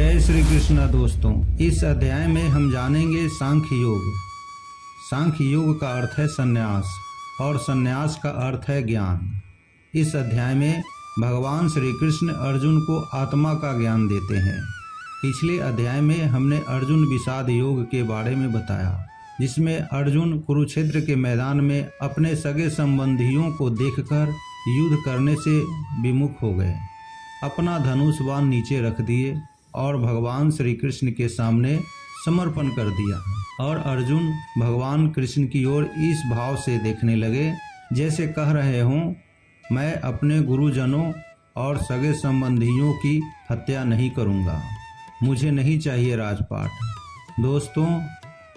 जय श्री कृष्ण दोस्तों, इस अध्याय में हम जानेंगे सांख्य योग। सांख्य योग का अर्थ है संन्यास और संन्यास का अर्थ है ज्ञान। इस अध्याय में भगवान श्री कृष्ण अर्जुन को आत्मा का ज्ञान देते हैं। पिछले अध्याय में हमने अर्जुन विषाद योग के बारे में बताया, जिसमें अर्जुन कुरुक्षेत्र के मैदान में अपने सगे संबंधियों को देखकर युद्ध करने से विमुख हो गए, अपना धनुष बाण नीचे रख दिए और भगवान श्री कृष्ण के सामने समर्पण कर दिया। और अर्जुन भगवान कृष्ण की ओर इस भाव से देखने लगे जैसे कह रहे हों, मैं अपने गुरुजनों और सगे संबंधियों की हत्या नहीं करूँगा, मुझे नहीं चाहिए राजपाट। दोस्तों,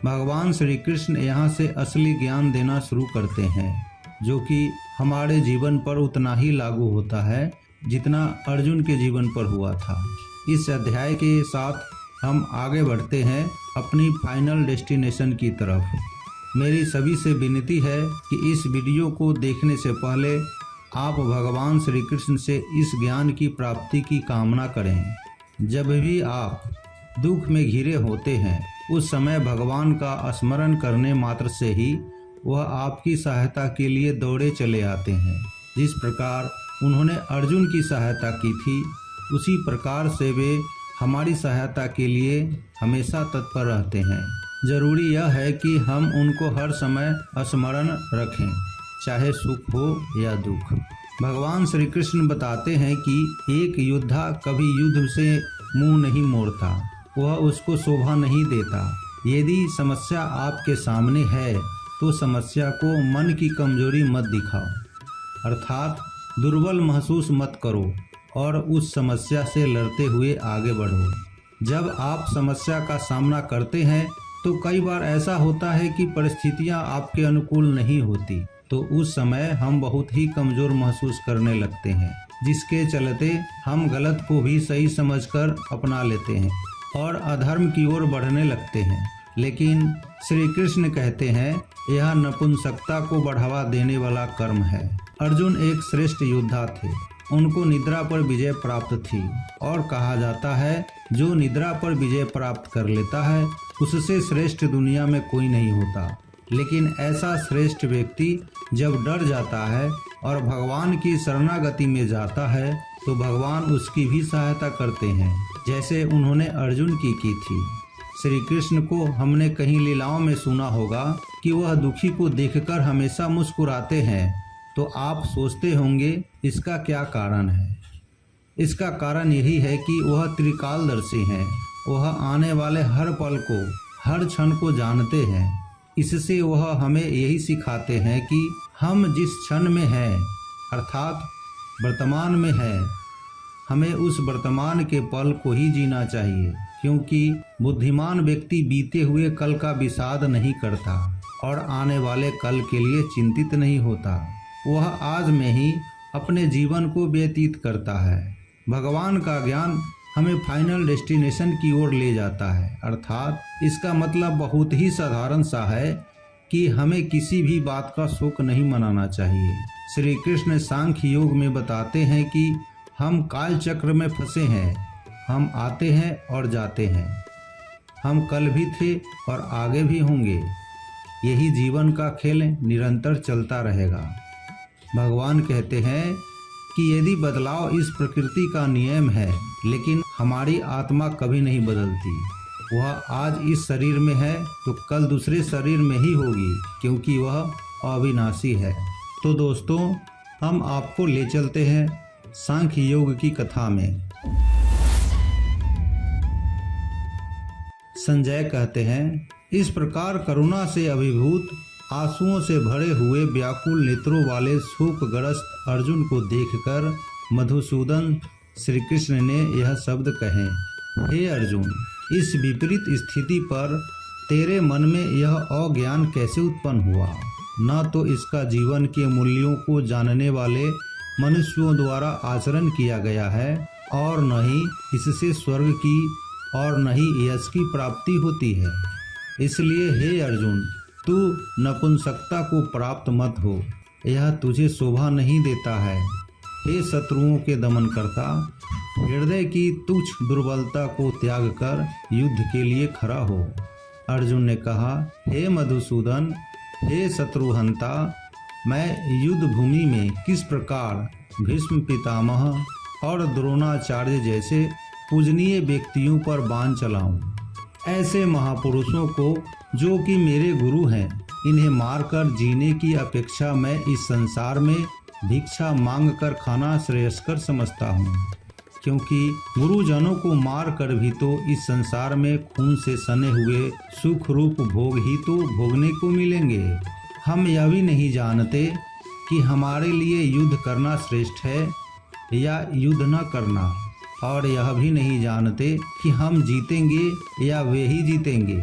भगवान श्री कृष्ण यहाँ से असली ज्ञान देना शुरू करते हैं, जो कि हमारे जीवन पर उतना ही लागू होता है जितना अर्जुन के जीवन पर हुआ था। इस अध्याय के साथ हम आगे बढ़ते हैं अपनी फाइनल डेस्टिनेशन की तरफ। मेरी सभी से विनती है कि इस वीडियो को देखने से पहले आप भगवान श्री कृष्ण से इस ज्ञान की प्राप्ति की कामना करें। जब भी आप दुख में घिरे होते हैं, उस समय भगवान का स्मरण करने मात्र से ही वह आपकी सहायता के लिए दौड़े चले आते हैं। जिस प्रकार उन्होंने अर्जुन की सहायता की थी, उसी प्रकार से वे हमारी सहायता के लिए हमेशा तत्पर रहते हैं। जरूरी यह है कि हम उनको हर समय स्मरण रखें, चाहे सुख हो या दुख। भगवान श्री कृष्ण बताते हैं कि एक योद्धा कभी युद्ध से मुंह नहीं मोड़ता, वह उसको शोभा नहीं देता। यदि समस्या आपके सामने है तो समस्या को मन की कमजोरी मत दिखाओ, अर्थात दुर्बल महसूस मत करो और उस समस्या से लड़ते हुए आगे बढ़ो। जब आप समस्या का सामना करते हैं तो कई बार ऐसा होता है कि परिस्थितियां आपके अनुकूल नहीं होती, तो उस समय हम बहुत ही कमजोर महसूस करने लगते हैं, जिसके चलते हम गलत को भी सही समझकर अपना लेते हैं और अधर्म की ओर बढ़ने लगते हैं। लेकिन श्री कृष्ण कहते हैं, यह नपुंसकता को बढ़ावा देने वाला कर्म है। अर्जुन एक श्रेष्ठ योद्धा थे, उनको निद्रा पर विजय प्राप्त थी और कहा जाता है, जो निद्रा पर विजय प्राप्त कर लेता है उससे श्रेष्ठ दुनिया में कोई नहीं होता। लेकिन ऐसा श्रेष्ठ व्यक्ति जब डर जाता है और भगवान की शरणागति में जाता है तो भगवान उसकी भी सहायता करते हैं, जैसे उन्होंने अर्जुन की थी। श्री कृष्ण को हमने कहीं लीलाओं में सुना होगा कि वह दुखी को देखकर हमेशा मुस्कुराते हैं, तो आप सोचते होंगे इसका क्या कारण है। इसका कारण यही है कि वह त्रिकालदर्शी हैं, वह आने वाले हर पल को, हर क्षण को जानते हैं। इससे वह हमें यही सिखाते हैं कि हम जिस क्षण में हैं, अर्थात वर्तमान में हैं, हमें उस वर्तमान के पल को ही जीना चाहिए, क्योंकि बुद्धिमान व्यक्ति बीते हुए कल का विषाद नहीं करता और आने वाले कल के लिए चिंतित नहीं होता। वह आज में ही अपने जीवन को व्यतीत करता है। भगवान का ज्ञान हमें फाइनल डेस्टिनेशन की ओर ले जाता है, अर्थात इसका मतलब बहुत ही साधारण सा है कि हमें किसी भी बात का शोक नहीं मनाना चाहिए। श्री कृष्ण सांख्य योग में बताते हैं कि हम काल चक्र में फंसे हैं, हम आते हैं और जाते हैं, हम कल भी थे और आगे भी होंगे। यही जीवन का खेल निरंतर चलता रहेगा। भगवान कहते हैं कि यदि बदलाव इस प्रकृति का नियम है, लेकिन हमारी आत्मा कभी नहीं बदलती। वह आज इस शरीर में है तो कल दूसरे शरीर में ही होगी, क्योंकि वह अविनाशी है। तो दोस्तों, हम आपको ले चलते हैं सांख्य योग की कथा में। संजय कहते हैं, इस प्रकार करुणा से अभिभूत, आंसुओं से भरे हुए व्याकुल नेत्रों वाले शोकग्रस्त अर्जुन को देखकर मधुसूदन श्री कृष्ण ने यह शब्द कहे, हे अर्जुन, इस विपरीत स्थिति पर तेरे मन में यह अज्ञान कैसे उत्पन्न हुआ? न तो इसका जीवन के मूल्यों को जानने वाले मनुष्यों द्वारा आचरण किया गया है और न ही इससे स्वर्ग की और न ही यश की प्राप्ति होती है। इसलिए हे अर्जुन, तू नपुंसकता को प्राप्त मत हो, यह तुझे शोभा नहीं देता है। हे शत्रुओं के दमन करता, हृदय की तुच्छ दुर्बलता को त्याग कर युद्ध के लिए खड़ा हो। अर्जुन ने कहा, हे मधुसूदन, हे शत्रुहंता, मैं युद्ध भूमि में किस प्रकार भीष्म पितामह और द्रोणाचार्य जैसे पूजनीय व्यक्तियों पर बाण चलाऊं। ऐसे महापुरुषों को जो कि मेरे गुरु हैं, इन्हें मारकर जीने की अपेक्षा मैं इस संसार में भिक्षा मांग कर खाना श्रेयस्कर समझता हूँ, क्योंकि गुरुजनों को मार कर भी तो इस संसार में खून से सने हुए सुख रूप भोग ही तो भोगने को मिलेंगे। हम यह भी नहीं जानते कि हमारे लिए युद्ध करना श्रेष्ठ है या युद्ध न करना, और यह भी नहीं जानते कि हम जीतेंगे या वे ही जीतेंगे।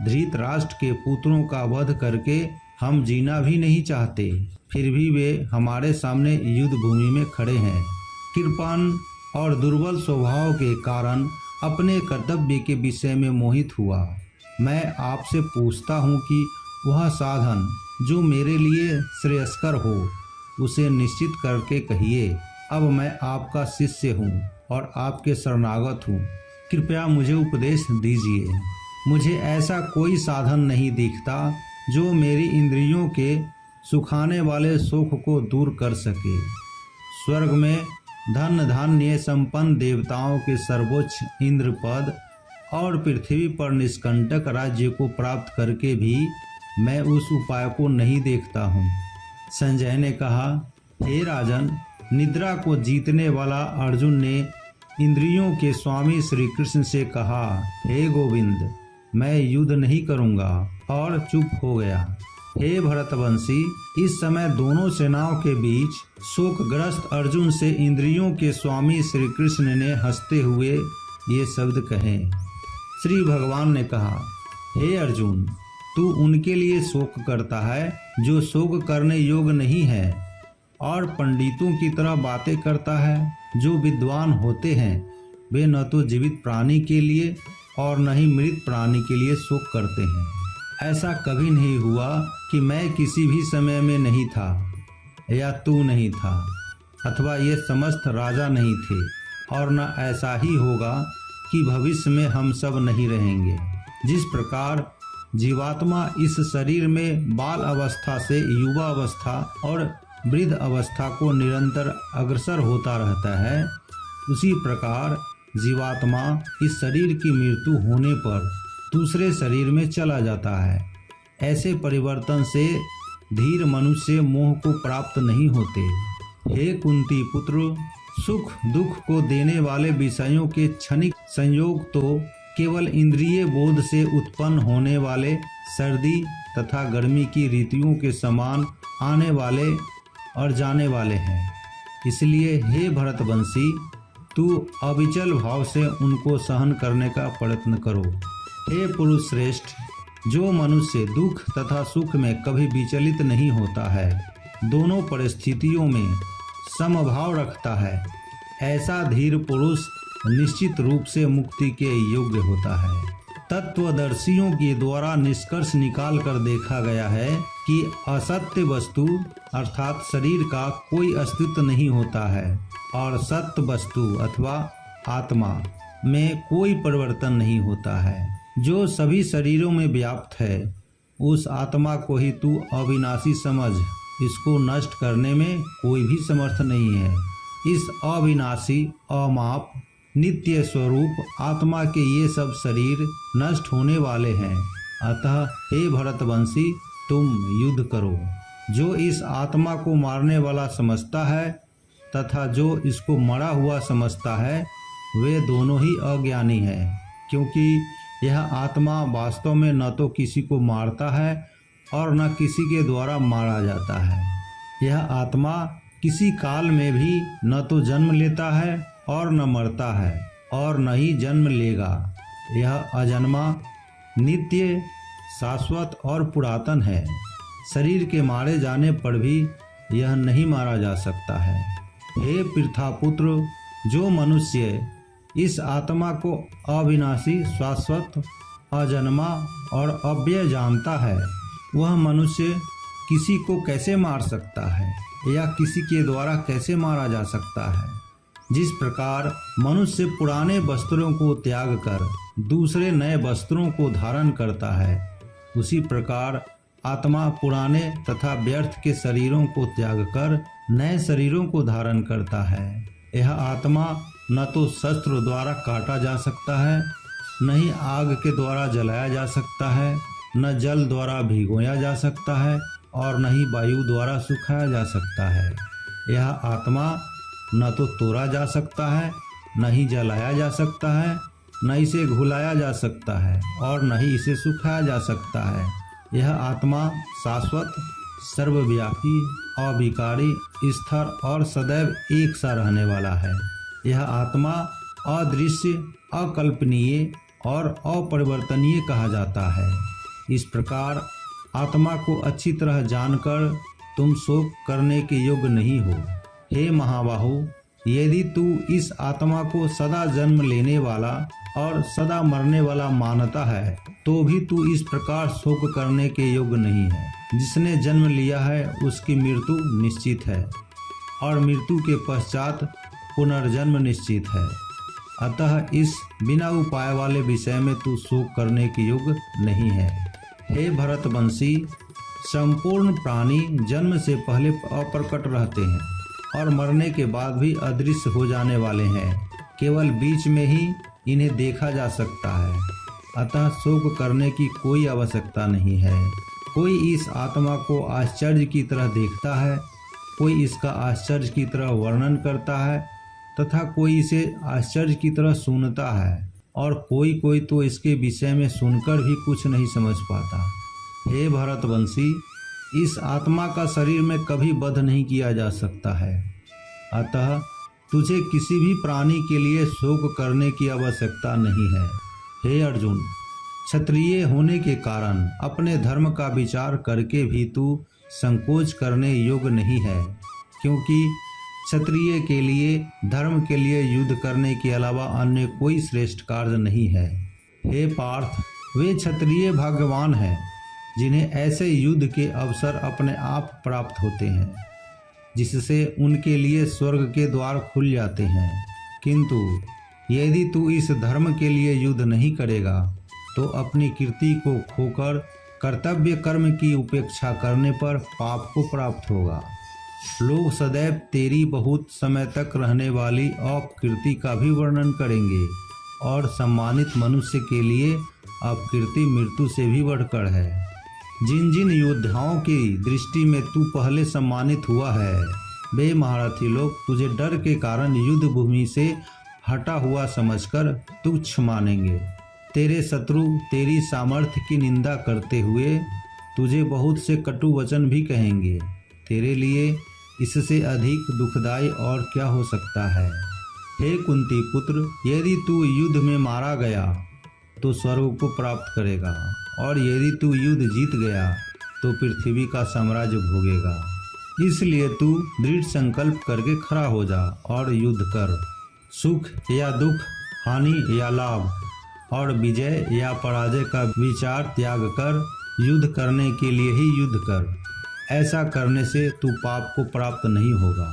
धृतराष्ट्र के पुत्रों का वध करके हम जीना भी नहीं चाहते, फिर भी वे हमारे सामने युद्ध भूमि में खड़े हैं। कृपण और दुर्बल स्वभाव के कारण अपने कर्तव्य के विषय में मोहित हुआ। मैं आपसे पूछता हूँ कि वह साधन जो मेरे लिए श्रेयस्कर हो, उसे निश्चित करके कहिए। अब मैं आपका शिष्य हूँ और आपके शरणागत हूँ, कृपया मुझे उपदेश दीजिए। मुझे ऐसा कोई साधन नहीं दिखता जो मेरी इंद्रियों के सुखाने वाले सुख को दूर कर सके। स्वर्ग में धन धान्य संपन्न देवताओं के सर्वोच्च इंद्र पद और पृथ्वी पर निष्कंटक राज्य को प्राप्त करके भी मैं उस उपाय को नहीं देखता हूँ। संजय ने कहा, हे राजन, निद्रा को जीतने वाला अर्जुन ने इंद्रियों के स्वामी श्री कृष्ण से कहा, हे गोविंद, मैं युद्ध नहीं करूँगा, और चुप हो गया। हे भरतवंशी, इस समय दोनों सेनाओं के बीच शोकग्रस्त अर्जुन से इंद्रियों के स्वामी श्री कृष्ण ने हंसते हुए ये शब्द कहे। श्री भगवान ने कहा, हे अर्जुन, तू उनके लिए शोक करता है जो शोक करने योग्य नहीं है, और पंडितों की तरह बातें करता है। जो विद्वान होते हैं वे न तो जीवित प्राणी के लिए और न ही मृत प्राणी के लिए शोक करते हैं। ऐसा कभी नहीं हुआ कि मैं किसी भी समय में नहीं था, या तू नहीं था, अथवा ये समस्त राजा नहीं थे, और न ऐसा ही होगा कि भविष्य में हम सब नहीं रहेंगे। जिस प्रकार जीवात्मा इस शरीर में बाल अवस्था से युवा अवस्था और वृद्ध अवस्था को निरंतर अग्रसर होता रहता है, उसी प्रकार जीवात्मा इस शरीर की मृत्यु होने पर दूसरे शरीर में चला जाता है। ऐसे परिवर्तन से धीर मनुष्य मोह को प्राप्त नहीं होते। हे कुंती पुत्र, सुख दुख को देने वाले विषयों के क्षणिक संयोग तो केवल इंद्रिय बोध से उत्पन्न होने वाले सर्दी तथा गर्मी की ऋतुओं के समान आने वाले और जाने वाले हैं। इसलिए हे भरतवंशी, तू अविचल भाव से उनको सहन करने का प्रयत्न करो। हे पुरुष श्रेष्ठ, जो मनुष्य दुख तथा सुख में कभी विचलित नहीं होता है, दोनों परिस्थितियों में समभाव रखता है, ऐसा धीर पुरुष निश्चित रूप से मुक्ति के योग्य होता है। तत्वदर्शियों के द्वारा निष्कर्ष निकाल कर देखा गया है कि असत्य वस्तु अर्थात शरीर का कोई अस्तित्व नहीं होता है, और सत्य वस्तु अथवा आत्मा में कोई परिवर्तन नहीं होता है। जो सभी शरीरों में व्याप्त है, उस आत्मा को ही तू अविनाशी समझ। इसको नष्ट करने में कोई भी समर्थ नहीं है। इस अविनाशी, अमाप, नित्य स्वरूप आत्मा के ये सब शरीर नष्ट होने वाले हैं। अतः हे भरतवंशी, तुम युद्ध करो। जो इस आत्मा को मारने वाला समझता है तथा जो इसको मरा हुआ समझता है, वे दोनों ही अज्ञानी हैं, क्योंकि यह आत्मा वास्तव में न तो किसी को मारता है और न किसी के द्वारा मारा जाता है। यह आत्मा किसी काल में भी न तो जन्म लेता है और न मरता है और न ही जन्म लेगा। यह अजन्मा, नित्य, शाश्वत और पुरातन है। शरीर के मारे जाने पर भी यह नहीं मारा जा सकता है। हे पृथापुत्र, जो मनुष्य इस आत्मा को अविनाशी, शाश्वत, अजन्मा और अव्यय जानता है, वह मनुष्य किसी को कैसे मार सकता है या किसी के द्वारा कैसे मारा जा सकता है। जिस प्रकार मनुष्य पुराने वस्त्रों को त्याग कर दूसरे नए वस्त्रों को धारण करता है, उसी प्रकार आत्मा पुराने तथा व्यर्थ के शरीरों को त्याग कर नए शरीरों को धारण करता है। यह आत्मा न तो शस्त्र द्वारा काटा जा सकता है, न ही आग के द्वारा जलाया जा सकता है, न जल द्वारा भिगोया जा सकता है और न ही वायु द्वारा सुखाया जा सकता है। यह आत्मा न तो तोड़ा जा सकता है, न ही जलाया जा सकता है, न इसे घुलाया जा सकता है और न ही इसे सुखाया जा सकता है। यह आत्मा शाश्वत, सर्वव्यापी, अविकारी, स्थिर और सदैव एक सा रहने वाला है। यह आत्मा अदृश्य, अकल्पनीय और अपरिवर्तनीय कहा जाता है। इस प्रकार आत्मा को अच्छी तरह जानकर तुम शोक करने के योग्य नहीं हो। हे महाबाहु, यदि तू इस आत्मा को सदा जन्म लेने वाला और सदा मरने वाला मानता है तो भी तू इस प्रकार शोक करने के योग्य नहीं है। जिसने जन्म लिया है उसकी मृत्यु निश्चित है और मृत्यु के पश्चात पुनर्जन्म निश्चित है। अतः इस बिना उपाय वाले विषय में तू शोक करने के योग्य नहीं है। हे भरतवंशी, संपूर्ण प्राणी जन्म से पहले अप्रकट रहते हैं और मरने के बाद भी अदृश्य हो जाने वाले हैं। केवल बीच में ही इन्हें देखा जा सकता है। अतः शोक करने की कोई आवश्यकता नहीं है। कोई इस आत्मा को आश्चर्य की तरह देखता है, कोई इसका आश्चर्य की तरह वर्णन करता है तथा कोई इसे आश्चर्य की तरह सुनता है और कोई तो इसके विषय में सुनकर भी कुछ नहीं समझ पाता। हे भरतवंशी, इस आत्मा का शरीर में कभी वध नहीं किया जा सकता है। अतः तुझे किसी भी प्राणी के लिए शोक करने की आवश्यकता नहीं है। हे अर्जुन, क्षत्रिय होने के कारण अपने धर्म का विचार करके भी तू संकोच करने योग्य नहीं है, क्योंकि क्षत्रिय के लिए धर्म के लिए युद्ध करने के अलावा अन्य कोई श्रेष्ठ कार्य नहीं है। हे पार्थ, वे क्षत्रिय भाग्यवान हैं जिन्हें ऐसे युद्ध के अवसर अपने आप प्राप्त होते हैं, जिससे उनके लिए स्वर्ग के द्वार खुल जाते हैं। किंतु यदि तू इस धर्म के लिए युद्ध नहीं करेगा तो अपनी कीर्ति को खोकर कर्तव्य कर्म की उपेक्षा करने पर पाप को प्राप्त होगा। लोग सदैव तेरी बहुत समय तक रहने वाली अपकीर्ति का भी वर्णन करेंगे और सम्मानित मनुष्य के लिए अपकीर्ति मृत्यु से भी बढ़कर है। जिन जिन योद्धाओं की दृष्टि में तू पहले सम्मानित हुआ है, वे महारथी लोग तुझे डर के कारण युद्ध भूमि से हटा हुआ समझकर तुच्छ मानेंगे। तेरे शत्रु तेरी सामर्थ्य की निंदा करते हुए तुझे बहुत से कटु वचन भी कहेंगे। तेरे लिए इससे अधिक दुखदाई और क्या हो सकता है। हे कुंती पुत्र, यदि तू युद्ध में मारा गया तो स्वर्ग को प्राप्त करेगा और यदि तू युद्ध जीत गया तो पृथ्वी का साम्राज्य भोगेगा। इसलिए तू दृढ़ संकल्प करके खड़ा हो जा और युद्ध कर। सुख या दुख, हानि या लाभ और विजय या पराजय का विचार त्याग कर युद्ध करने के लिए ही युद्ध कर। ऐसा करने से तू पाप को प्राप्त नहीं होगा।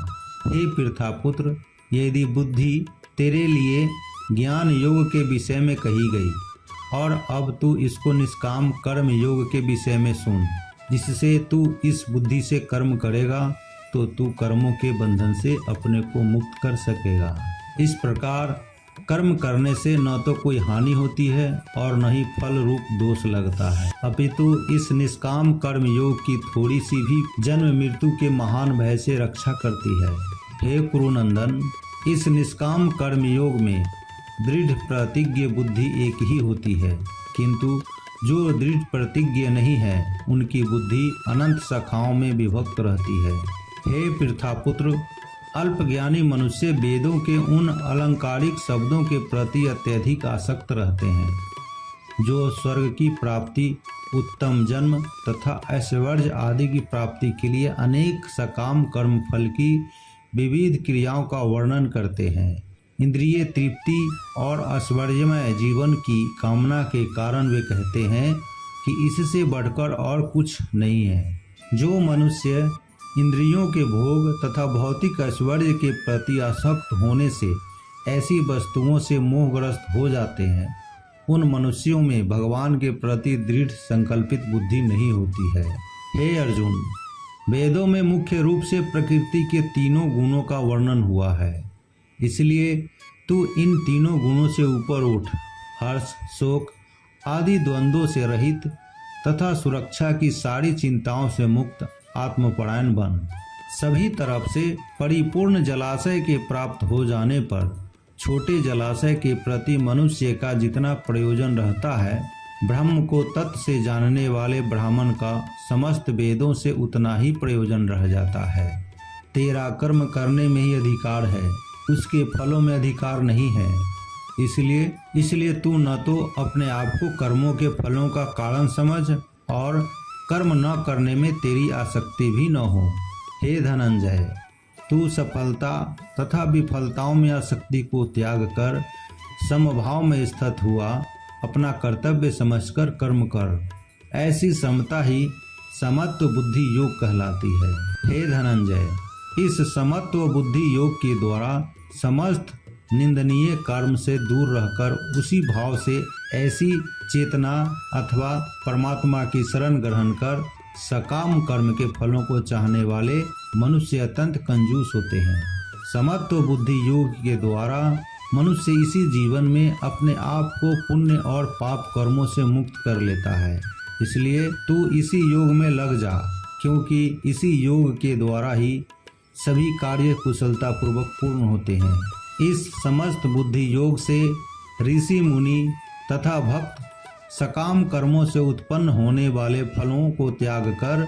हे पृथापुत्र, यदि बुद्धि तेरे लिए ज्ञान योग के विषय में कही गई और अब तू इसको निष्काम कर्म योग के विषय में सुन, जिससे तू इस बुद्धि से कर्म करेगा तो तू कर्मों के बंधन से अपने को मुक्त कर सकेगा। इस प्रकार कर्म करने से न तो कोई हानि होती है और न ही फल रूप दोष लगता है, अपितु इस निष्काम कर्म योग की थोड़ी सी भी जन्म मृत्यु के महान भय से रक्षा करती है। हे कुरुनंदन, इस निष्काम कर्म योग में दृढ़ प्रतिज्ञ बुद्धि एक ही होती है, किंतु जो दृढ़ प्रतिज्ञ नहीं है उनकी बुद्धि अनंत शाखाओं में विभक्त रहती है। हे पृथापुत्र, अल्पज्ञानी मनुष्य वेदों के उन अलंकारिक शब्दों के प्रति अत्यधिक आसक्त रहते हैं जो स्वर्ग की प्राप्ति, उत्तम जन्म तथा ऐश्वर्य आदि की प्राप्ति के लिए अनेक सकाम कर्म फल की विविध क्रियाओं का वर्णन करते हैं। इंद्रिय तृप्ति और ऐश्वर्यमय जीवन की कामना के कारण वे कहते हैं कि इससे बढ़कर और कुछ नहीं है। जो मनुष्य इंद्रियों के भोग तथा भौतिक ऐश्वर्य के प्रति आसक्त होने से ऐसी वस्तुओं से मोहग्रस्त हो जाते हैं, उन मनुष्यों में भगवान के प्रति दृढ़ संकल्पित बुद्धि नहीं होती है। हे अर्जुन, वेदों में मुख्य रूप से प्रकृति के तीनों गुणों का वर्णन हुआ है, इसलिए तू इन तीनों गुणों से ऊपर उठ, हर्ष, शोक आदि द्वंद्वों से रहित तथा सुरक्षा की सारी चिंताओं से मुक्त आत्मपरायण बन। सभी तरफ से परिपूर्ण जलाशय के प्राप्त हो जाने पर छोटे जलाशय के प्रति मनुष्य का जितना प्रयोजन रहता है, ब्रह्म को तत्व से जानने वाले ब्राह्मण का समस्त वेदों से उतना ही प्रयोजन रह जाता है। तेरा कर्म करने में ही अधिकार है, उसके फलों में अधिकार नहीं है। इसलिए तू न तो अपने आप को कर्मों के फलों का कारण समझ और कर्म न करने में तेरी आसक्ति भी न हो। हे धनंजय, तू सफलता तथा विफलताओं में आसक्ति को त्याग कर समभाव में स्थित हुआ अपना कर्तव्य समझकर कर्म कर। ऐसी समता ही समत्व बुद्धि योग कहलाती है। हे धनंजय, इस समत्व बुद्धि योग के द्वारा समस्त निंदनीय कर्म से दूर रहकर उसी भाव से ऐसी चेतना अथवा परमात्मा की शरण ग्रहण कर सकाम कर्म के फलों को चाहने वाले मनुष्य अत्यंत कंजूस होते हैं। समत्व बुद्धि योग के द्वारा मनुष्य इसी जीवन में अपने आप को पुण्य और पाप कर्मों से मुक्त कर लेता है। इसलिए तू इसी योग में लग जा, क्योंकि इसी योग के द्वारा ही सभी कार्य कुशलता पूर्वक पूर्ण होते हैं। इस समस्त बुद्धि योग से ऋषि मुनि तथा भक्त सकाम कर्मों से उत्पन्न होने वाले फलों को त्याग कर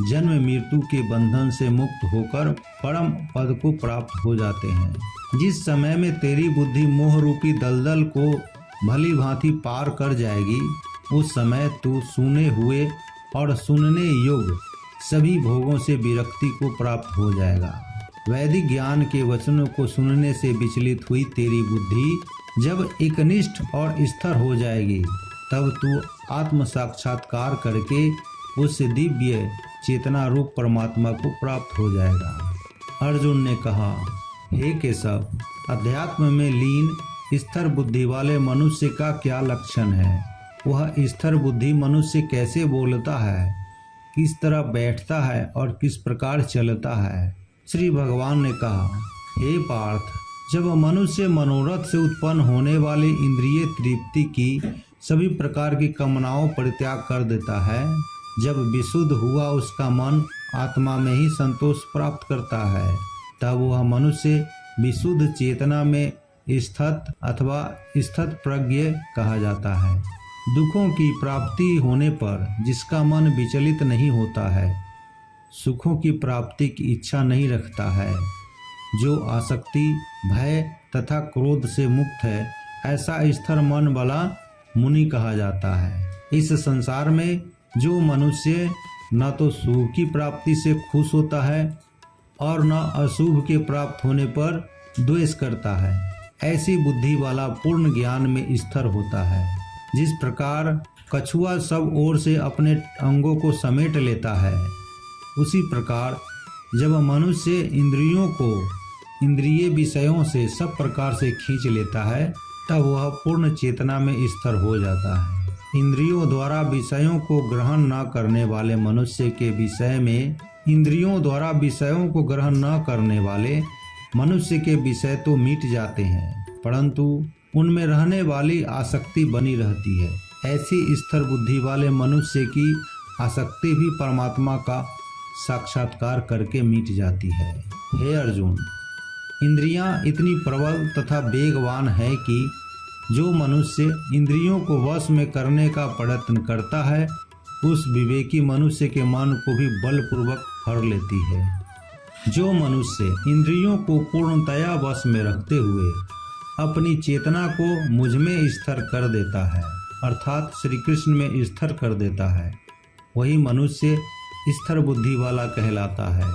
जन्म मृत्यु के बंधन से मुक्त होकर परम पद को प्राप्त हो जाते हैं। जिस समय में तेरी बुद्धि मोह रूपी दलदल को भली भांति पार कर जाएगी, उस समय तू सुने हुए और सुनने योग्य सभी भोगों से विरक्ति को प्राप्त हो जाएगा। वैदिक ज्ञान के वचनों को सुनने से विचलित हुई तेरी बुद्धि जब एकनिष्ठ और स्थिर हो जाएगी, तब तू आत्म साक्षात्कार करके उस दिव्य चेतना रूप परमात्मा को प्राप्त हो जाएगा। अर्जुन ने कहा, हे केशव, अध्यात्म में लीन स्थिर बुद्धि वाले मनुष्य का क्या लक्षण है? वह स्थिर बुद्धि मनुष्य कैसे बोलता है, किस तरह बैठता है और किस प्रकार चलता है? श्री भगवान ने कहा, हे पार्थ, जब मनुष्य मनोरथ से उत्पन्न होने वाली इंद्रिय तृप्ति की सभी प्रकार की कामनाओं परित्याग कर देता है, जब विशुद्ध हुआ उसका मन आत्मा में ही संतोष प्राप्त करता है, तब वह मनुष्य विशुद्ध चेतना में स्थित अथवा स्थित प्रज्ञ कहा जाता है। दुखों की प्राप्ति होने पर जिसका मन विचलित नहीं होता है, सुखों की प्राप्ति की इच्छा नहीं रखता है, जो आसक्ति, भय तथा क्रोध से मुक्त है, ऐसा स्थिर मन वाला मुनि कहा जाता है। इस संसार में जो मनुष्य न तो सुख की प्राप्ति से खुश होता है और न अशुभ के प्राप्त होने पर द्वेष करता है, ऐसी बुद्धि वाला पूर्ण ज्ञान में स्थिर होता है। जिस प्रकार कछुआ सब ओर से अपने अंगों को समेट लेता है, उसी प्रकार जब मनुष्य इंद्रियों को इंद्रिय विषयों से सब प्रकार से खींच लेता है, तब वह पूर्ण चेतना में स्थिर हो जाता है। इंद्रियों द्वारा विषयों को ग्रहण न करने वाले मनुष्य के विषय में इंद्रियों द्वारा विषयों को ग्रहण न करने वाले मनुष्य के विषय तो मिट जाते हैं, परंतु उनमें रहने वाली आसक्ति बनी रहती है। ऐसी स्थिर बुद्धि वाले मनुष्य की आसक्ति भी परमात्मा का साक्षात्कार करके मिट जाती है। हे अर्जुन, इंद्रियां इतनी प्रबल तथा वेगवान है कि जो मनुष्य इंद्रियों को वश में करने का प्रयत्न करता है, उस विवेकी मनुष्य के मन को भी बलपूर्वक हर लेती है। जो मनुष्य इंद्रियों को पूर्णतया वश में रखते हुए अपनी चेतना को मुझ में स्थिर कर देता है, अर्थात श्री कृष्ण में स्थिर कर देता है, वही मनुष्य स्थिर बुद्धि वाला कहलाता है।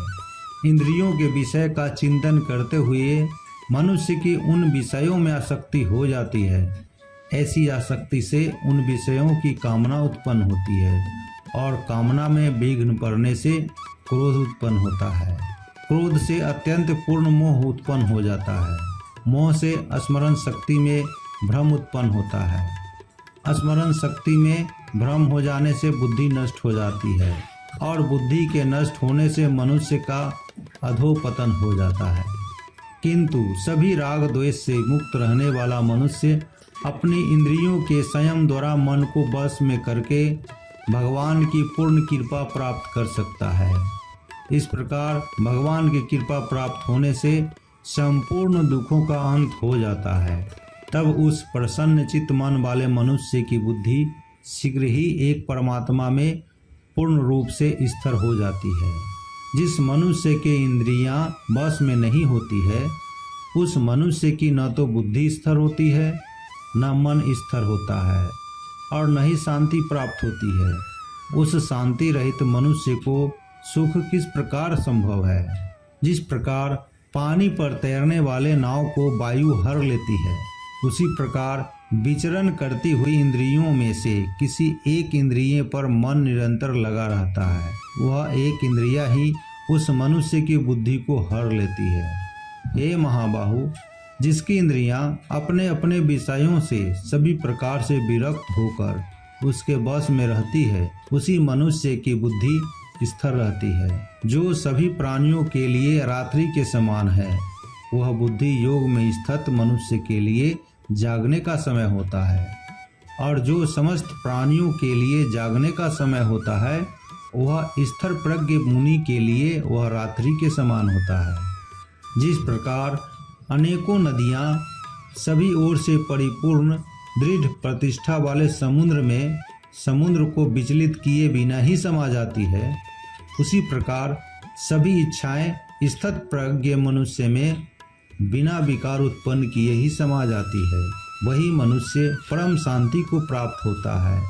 इंद्रियों के विषय का चिंतन करते हुए मनुष्य की उन विषयों में आसक्ति हो जाती है। ऐसी आसक्ति से उन विषयों की कामना उत्पन्न होती है और कामना में विघ्न पड़ने से क्रोध उत्पन्न होता है। क्रोध से अत्यंत पूर्ण मोह उत्पन्न हो जाता है। मोह से स्मरण शक्ति में भ्रम उत्पन्न होता है। स्मरण शक्ति में भ्रम हो जाने से बुद्धि नष्ट हो जाती है और बुद्धि के नष्ट होने से मनुष्य का अधोपतन हो जाता है। किंतु सभी राग द्वेष से मुक्त रहने वाला मनुष्य अपनी इंद्रियों के संयम द्वारा मन को वश में करके भगवान की पूर्ण कृपा प्राप्त कर सकता है। इस प्रकार भगवान की कृपा प्राप्त होने से संपूर्ण दुखों का अंत हो जाता है। तब उस प्रसन्न चित्त मन वाले मनुष्य की बुद्धि शीघ्र ही एक परमात्मा में पूर्ण रूप से स्थिर हो जाती है। जिस मनुष्य के इंद्रियां वश में नहीं होती है, उस मनुष्य की न तो बुद्धि स्थिर होती है, न मन स्थिर होता है और न ही शांति प्राप्त होती है। उस शांति रहित मनुष्य को सुख किस प्रकार संभव है? जिस प्रकार पानी पर तैरने वाले नाव को वायु हर लेती है, उसी प्रकार विचरण करती हुई इंद्रियों में से किसी एक इंद्रिय पर मन निरंतर लगा रहता है। वह एक इंद्रिया ही उस मनुष्य की बुद्धि को हर लेती है। हे महाबाहु, जिसकी इंद्रियां अपने अपने विषयों से सभी प्रकार से विरक्त होकर उसके वश में रहती है, उसी मनुष्य की बुद्धि स्थिर रहती है। जो सभी प्राणियों के लिए रात्रि के समान है, वह बुद्धि योग में स्थित मनुष्य के लिए जागने का समय होता है, और जो समस्त प्राणियों के लिए जागने का समय होता है, वह स्थिर प्रज्ञ मुनि के लिए वह रात्रि के समान होता है। जिस प्रकार अनेकों नदियाँ सभी ओर से परिपूर्ण दृढ़ प्रतिष्ठा वाले समुद्र में समुद्र को विचलित किए बिना ही समा जाती है, उसी प्रकार सभी इच्छाएं स्थित प्रज्ञ मनुष्य में बिना विकार उत्पन्न किए ही समा जाती है। वही मनुष्य परम शांति को प्राप्त होता है,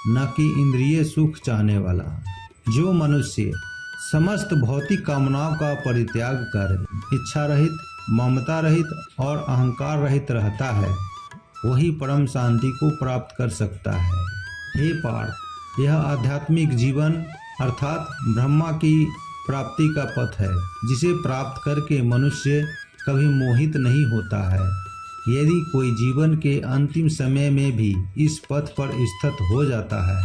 न कि इंद्रिय सुख चाहने वाला। जो मनुष्य समस्त भौतिक कामनाओं का परित्याग कर इच्छा रहित, ममता रहित और अहंकार रहित रहता है, वही परम शांति को प्राप्त कर सकता है। हे पार्थ, यह आध्यात्मिक जीवन अर्थात ब्रह्मा की प्राप्ति का पथ है, जिसे प्राप्त करके मनुष्य कभी मोहित नहीं होता है। यदि कोई जीवन के अंतिम समय में भी इस पथ पर स्थित हो जाता है,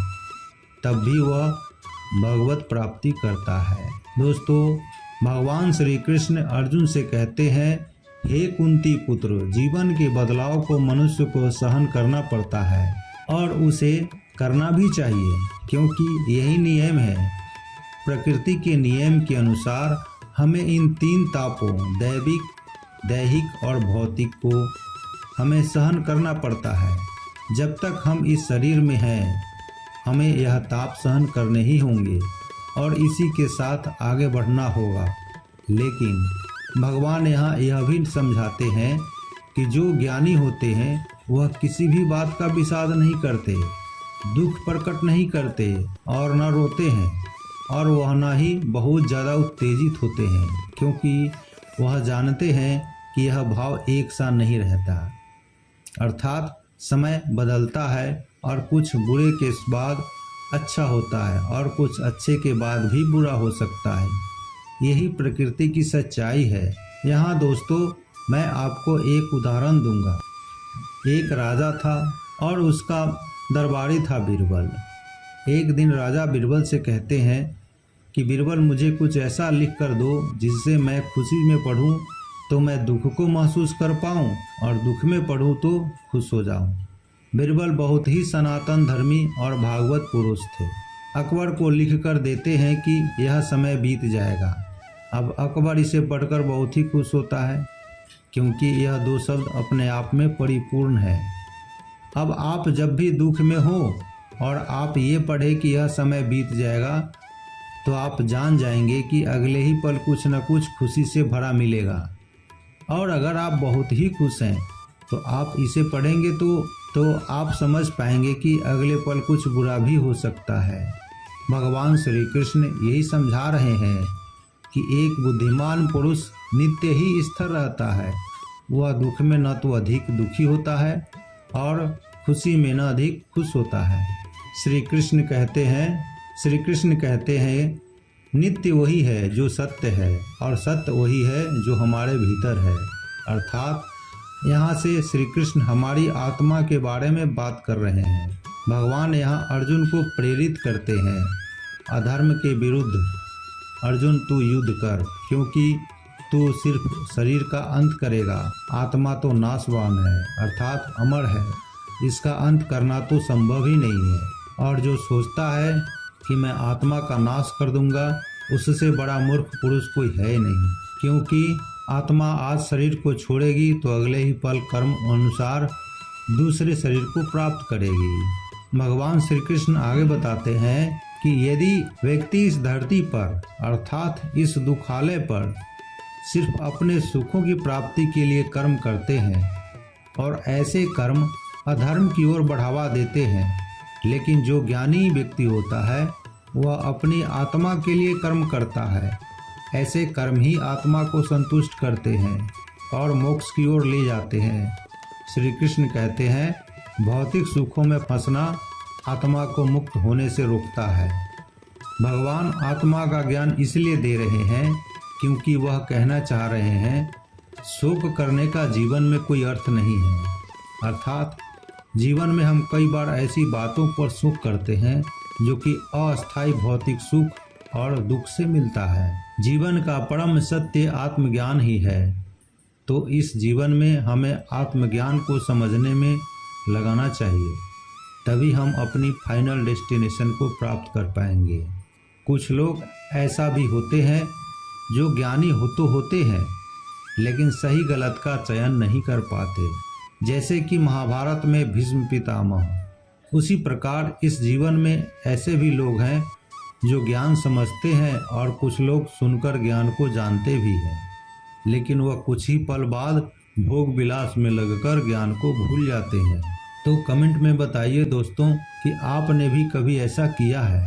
तब भी वह भगवत प्राप्ति करता है। दोस्तों, भगवान श्री कृष्ण अर्जुन से कहते हैं, हे कुंती पुत्र, जीवन के बदलाव को मनुष्य को सहन करना पड़ता है और उसे करना भी चाहिए, क्योंकि यही नियम है। प्रकृति के नियम के अनुसार हमें इन तीन तापों दैविक, दैहिक और भौतिक को हमें सहन करना पड़ता है। जब तक हम इस शरीर में हैं, हमें यह ताप सहन करने ही होंगे और इसी के साथ आगे बढ़ना होगा। लेकिन भगवान यहाँ यह भी समझाते हैं कि जो ज्ञानी होते हैं वह किसी भी बात का विषाद नहीं करते, दुख प्रकट नहीं करते और न रोते हैं, और वह न ही बहुत ज़्यादा उत्तेजित होते हैं, क्योंकि वह जानते हैं कि यह भाव एक सा नहीं रहता। अर्थात समय बदलता है और कुछ बुरे के बाद अच्छा होता है और कुछ अच्छे के बाद भी बुरा हो सकता है। यही प्रकृति की सच्चाई है। यहाँ दोस्तों, मैं आपको एक उदाहरण दूंगा। एक राजा था और उसका दरबारी था बीरबल। एक दिन राजा बीरबल से कहते हैं कि बीरबल, मुझे कुछ ऐसा लिख कर दो जिससे मैं खुशी में पढ़ूं तो मैं दुख को महसूस कर पाऊं और दुख में पढ़ूं तो खुश हो जाऊं। बीरबल बहुत ही सनातन धर्मी और भागवत पुरुष थे। अकबर को लिख कर देते हैं कि यह समय बीत जाएगा। अब अकबर इसे पढ़कर बहुत ही खुश होता है, क्योंकि यह दो शब्द अपने आप में परिपूर्ण है। अब आप जब भी दुख में हो और आप ये पढ़े कि यह समय बीत जाएगा, तो आप जान जाएंगे कि अगले ही पल कुछ न कुछ खुशी से भरा मिलेगा। और अगर आप बहुत ही खुश हैं तो आप इसे पढ़ेंगे तो आप समझ पाएंगे कि अगले पल कुछ बुरा भी हो सकता है। भगवान श्री कृष्ण यही समझा रहे हैं कि एक बुद्धिमान पुरुष नित्य ही स्थिर रहता है। वह दुख में न तो अधिक दुखी होता है और खुशी में न अधिक खुश होता है। श्री कृष्ण कहते हैं नित्य वही है जो सत्य है और सत्य वही है जो हमारे भीतर है। अर्थात यहाँ से श्री कृष्ण हमारी आत्मा के बारे में बात कर रहे हैं। भगवान यहाँ अर्जुन को प्रेरित करते हैं, अधर्म के विरुद्ध अर्जुन तू युद्ध कर, क्योंकि तू सिर्फ शरीर का अंत करेगा, आत्मा तो नाशवान है अर्थात अमर है, इसका अंत करना तो संभव ही नहीं है। और जो सोचता है कि मैं आत्मा का नाश कर दूंगा, उससे बड़ा मूर्ख पुरुष कोई है नहीं, क्योंकि आत्मा आज शरीर को छोड़ेगी तो अगले ही पल कर्म अनुसार दूसरे शरीर को प्राप्त करेगी। भगवान श्री कृष्ण आगे बताते हैं कि यदि व्यक्ति इस धरती पर अर्थात इस दुखालय पर सिर्फ अपने सुखों की प्राप्ति के लिए कर्म करते हैं और ऐसे कर्म अधर्म की ओर बढ़ावा देते हैं, लेकिन जो ज्ञानी व्यक्ति होता है वह अपनी आत्मा के लिए कर्म करता है, ऐसे कर्म ही आत्मा को संतुष्ट करते हैं और मोक्ष की ओर ले जाते हैं। श्री कृष्ण कहते हैं भौतिक सुखों में फंसना आत्मा को मुक्त होने से रोकता है। भगवान आत्मा का ज्ञान इसलिए दे रहे हैं क्योंकि वह कहना चाह रहे हैं शोक करने का जीवन में कोई अर्थ नहीं है। अर्थात जीवन में हम कई बार ऐसी बातों पर शोक करते हैं जो कि अस्थायी भौतिक सुख और दुख से मिलता है। जीवन का परम सत्य आत्मज्ञान ही है, तो इस जीवन में हमें आत्मज्ञान को समझने में लगाना चाहिए, तभी हम अपनी फाइनल डेस्टिनेशन को प्राप्त कर पाएंगे। कुछ लोग ऐसा भी होते हैं जो ज्ञानी तो होते हैं लेकिन सही गलत का चयन नहीं कर पाते, जैसे कि महाभारत में भीष्म पितामह। उसी प्रकार इस जीवन में ऐसे भी लोग हैं जो ज्ञान समझते हैं और कुछ लोग सुनकर ज्ञान को जानते भी हैं, लेकिन वह कुछ ही पल बाद भोग विलास में लगकर ज्ञान को भूल जाते हैं। तो कमेंट में बताइए दोस्तों कि आपने भी कभी ऐसा किया है।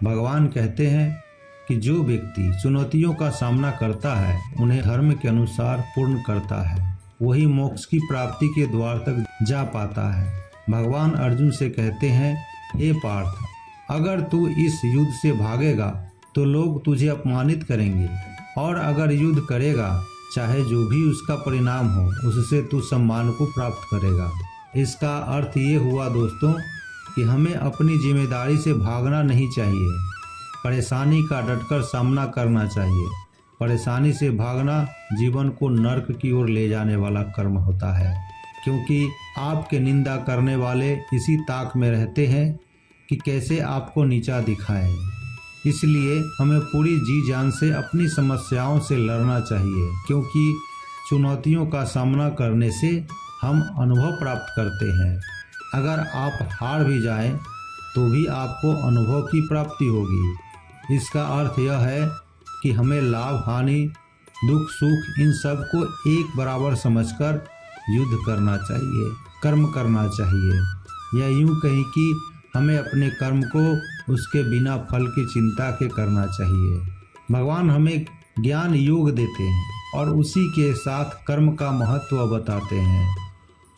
भगवान कहते हैं कि जो व्यक्ति चुनौतियों का सामना करता है, उन्हें धर्म के अनुसार पूर्ण करता है, वही मोक्ष की प्राप्ति के द्वार तक जा पाता है। भगवान अर्जुन से कहते हैं हे पार्थ, अगर तू इस युद्ध से भागेगा तो लोग तुझे अपमानित करेंगे, और अगर युद्ध करेगा चाहे जो भी उसका परिणाम हो, उससे तू सम्मान को प्राप्त करेगा। इसका अर्थ ये हुआ दोस्तों कि हमें अपनी जिम्मेदारी से भागना नहीं चाहिए, परेशानी का डटकर सामना करना चाहिए। परेशानी से भागना जीवन को नर्क की ओर ले जाने वाला कर्म होता है, क्योंकि आपके निंदा करने वाले इसी ताक में रहते हैं कि कैसे आपको नीचा दिखाएं। इसलिए हमें पूरी जी जान से अपनी समस्याओं से लड़ना चाहिए, क्योंकि चुनौतियों का सामना करने से हम अनुभव प्राप्त करते हैं। अगर आप हार भी जाएं तो भी आपको अनुभव की प्राप्ति होगी। इसका अर्थ यह है कि हमें लाभ हानि, दुख सुख इन सब को एक बराबर समझकर युद्ध करना चाहिए, कर्म करना चाहिए, या यूं कहीं कि हमें अपने कर्म को उसके बिना फल की चिंता के करना चाहिए। भगवान हमें ज्ञान योग देते हैं और उसी के साथ कर्म का महत्व बताते हैं।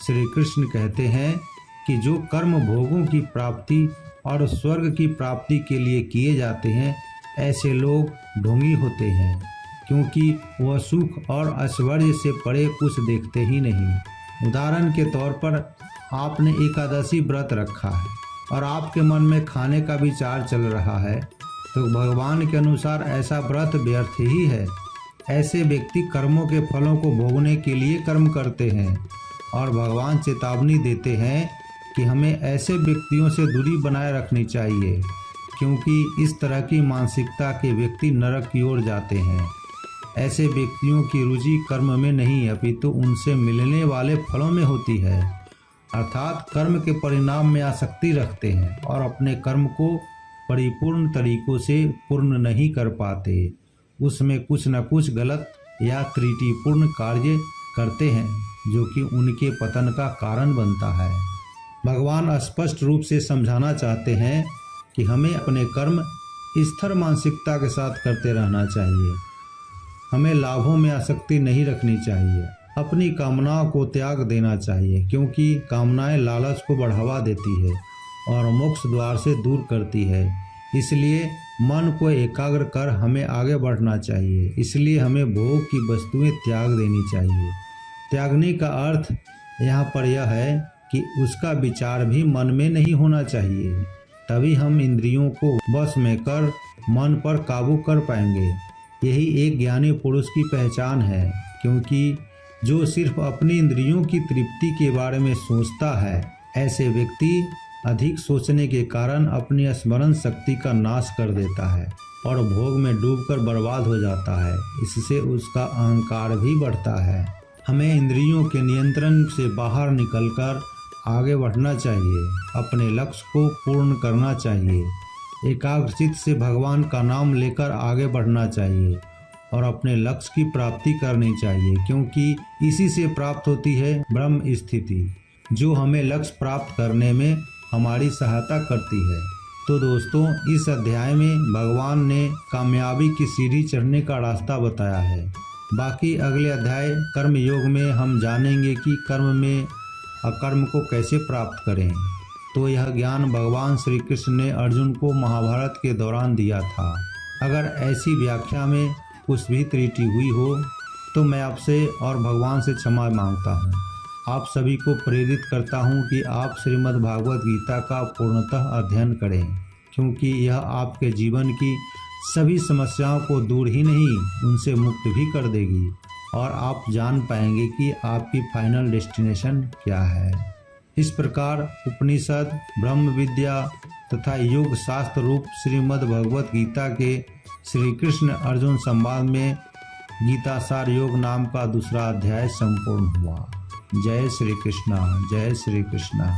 श्री कृष्ण कहते हैं कि जो कर्म भोगों की प्राप्ति और स्वर्ग की प्राप्ति के लिए किए जाते हैं, ऐसे लोग ढोंगी होते हैं, क्योंकि वह सुख और ऐश्वर्य से परे कुछ देखते ही नहीं। उदाहरण के तौर पर आपने एकादशी व्रत रखा है और आपके मन में खाने का विचार चल रहा है, तो भगवान के अनुसार ऐसा व्रत व्यर्थ ही है। ऐसे व्यक्ति कर्मों के फलों को भोगने के लिए कर्म करते हैं, और भगवान चेतावनी देते हैं कि हमें ऐसे व्यक्तियों से दूरी बनाए रखनी चाहिए, क्योंकि इस तरह की मानसिकता के व्यक्ति नरक की ओर जाते हैं। ऐसे व्यक्तियों की रुचि कर्म में नहीं अपितु उनसे मिलने वाले फलों में होती है, अर्थात कर्म के परिणाम में आसक्ति रखते हैं और अपने कर्म को परिपूर्ण तरीकों से पूर्ण नहीं कर पाते। उसमें कुछ न कुछ गलत या त्रुटिपूर्ण कार्य करते हैं, जो कि उनके पतन का कारण बनता है। भगवान स्पष्ट रूप से समझाना चाहते हैं कि हमें अपने कर्म स्थिर मानसिकता के साथ करते रहना चाहिए। हमें लाभों में आसक्ति नहीं रखनी चाहिए, अपनी कामनाओं को त्याग देना चाहिए, क्योंकि कामनाएं लालच को बढ़ावा देती है और मोक्ष द्वार से दूर करती है। इसलिए मन को एकाग्र कर हमें आगे बढ़ना चाहिए। इसलिए हमें भोग की वस्तुएं त्याग देनी चाहिए। त्यागने का अर्थ यहाँ पर यह है कि उसका विचार भी मन में नहीं होना चाहिए। तभी हम इंद्रियों को वश में कर मन पर काबू कर पाएंगे। यही एक ज्ञानी पुरुष की पहचान है, क्योंकि जो सिर्फ अपनी इंद्रियों की तृप्ति के बारे में सोचता है, ऐसे व्यक्ति अधिक सोचने के कारण अपनी स्मरण शक्ति का नाश कर देता है और भोग में डूबकर बर्बाद हो जाता है। इससे उसका अहंकार भी बढ़ता है। हमें इंद्रियों के नियंत्रण से बाहर निकलकर आगे बढ़ना चाहिए, अपने लक्ष्य को पूर्ण करना चाहिए, एकाग्रचित्त से भगवान का नाम लेकर आगे बढ़ना चाहिए और अपने लक्ष्य की प्राप्ति करनी चाहिए, क्योंकि इसी से प्राप्त होती है ब्रह्म स्थिति, जो हमें लक्ष्य प्राप्त करने में हमारी सहायता करती है। तो दोस्तों, इस अध्याय में भगवान ने कामयाबी की सीढ़ी चढ़ने का रास्ता बताया है। बाकी अगले अध्याय कर्म योग में हम जानेंगे कि कर्म में अकर्म को कैसे प्राप्त करें। तो यह ज्ञान भगवान श्री कृष्ण ने अर्जुन को महाभारत के दौरान दिया था। अगर ऐसी व्याख्या में कुछ भी त्रुटि हुई हो तो मैं आपसे और भगवान से क्षमा मांगता हूँ। आप सभी को प्रेरित करता हूँ कि आप श्रीमद् भागवत गीता का पूर्णतः अध्ययन करें, क्योंकि यह आपके जीवन की सभी समस्याओं को दूर ही नहीं, उनसे मुक्त भी कर देगी और आप जान पाएंगे कि आपकी फाइनल डेस्टिनेशन क्या है। इस प्रकार उपनिषद, ब्रह्म विद्या तथा योग शास्त्र रूप श्रीमद् भगवत गीता के श्री कृष्ण अर्जुन संवाद में गीतासार योग नाम का दूसरा अध्याय संपूर्ण हुआ। जय श्री कृष्णा, जय श्री कृष्णा।